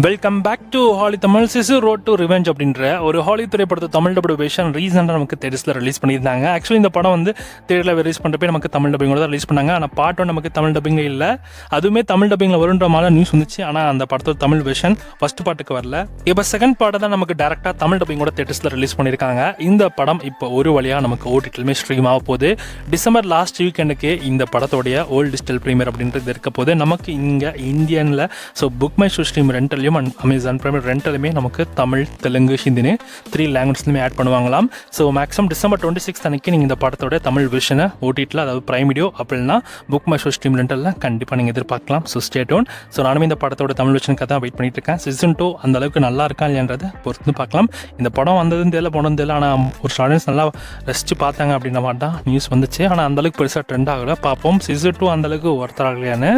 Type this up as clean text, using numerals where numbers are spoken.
Welcome back to ஹாலி தமிழ். சிசு road to revenge அப்படின்ற ஒரு ஹாலி திரைப்படத்தை தமிழ் டபுள் வேஷன் ரீசெண்டாக நமக்கு தேட்டர்ஸில் ரிலீஸ் பண்ணியிருந்தாங்க. ஆக்சுவலி இந்த படம் வந்து தேட்டரில் ரிலீஸ் பண்ணுறப்பே நமக்கு தமிழ் டப்பிங்கோட தான் ரிலீஸ் பண்ணாங்க. ஆனால் பார்ட் 1 நமக்கு தமிழ் டப்பிங்கில் இல்லை, அதுவுமே தமிழ் டப்பிங்கில் வருன்ற மாதிரி நியூஸ் வந்துச்சு. ஆனால் அந்த படத்தோட தமிழ் வேஷன் ஃபர்ஸ்ட் பார்ட்டுக்கு வரல. இப்போ செகண்ட் பார்ட்டை தான் நமக்கு டேரெக்டாக தமிழ் டப்பிங்கோட தேட்டர்ஸில் ரிலீஸ் பண்ணியிருக்காங்க. இந்த படம் இப்போ ஒரு வழியாக நமக்கு ஓடிடிலுமே ஸ்ட்ரீம் ஆக போகுது. டிசம்பர் லாஸ்ட் வீக்கெண்டுக்கு இந்த படத்தோடைய ஓல்டு டிஜிட்டல் ப்ரீமியர் அப்படின்றது இருக்க போது நமக்கு இங்கே இந்தியனில் so book my show stream ரெண்டலையும் அண்ட் அமேசான் பிரைம் ரெண்டலுமே நமக்கு தமிழ், தெலுங்கு, ஹிந்தின்னு 3 லாங்குவேஜ்லையுமே ஆட் பண்ணுவாங்களாம். ஸோ மேக்ஸிமம் டிசம்பர் 26 அன்னைக்கு நீங்கள் இந்த படத்தோட தமிழ் விஷனை ஓடிடியில், அதாவது பிரைம் வீடியோ அப்படின்னா புக் மை ஷோ ஸ்ட்ரீம் ரெண்டலில் கண்டிப்பாக நீங்கள் எதிர்பார்க்கலாம். So stay tune. ஸோ நானுமே இந்த படத்தோட தமிழ் விஷனுக்காக தான் வெயிட் பண்ணிட்டு இருக்கேன். சீசன் 2 அந்த அளவுக்கு நல்லா இருக்கா இல்லைன்றதை பொறுத்து பார்க்கலாம். இந்த படம் வந்ததுன்னு தெரியல, போனதும் தெரியல, ஆனால் ஒரு ஸ்டார்டன்ஸ் நல்லா ரசித்து பார்த்தாங்க அப்படின்ற மாதிரி தான் நியூஸ் வந்துச்சு. ஆனால் அந்தளவுக்கு பெருசாக ட்ரெண்ட் ஆகலை. பார்ப்போம் சீசன் 2 அந்தளவுக்கு ஒருத்தர் ஆகலையான்னு.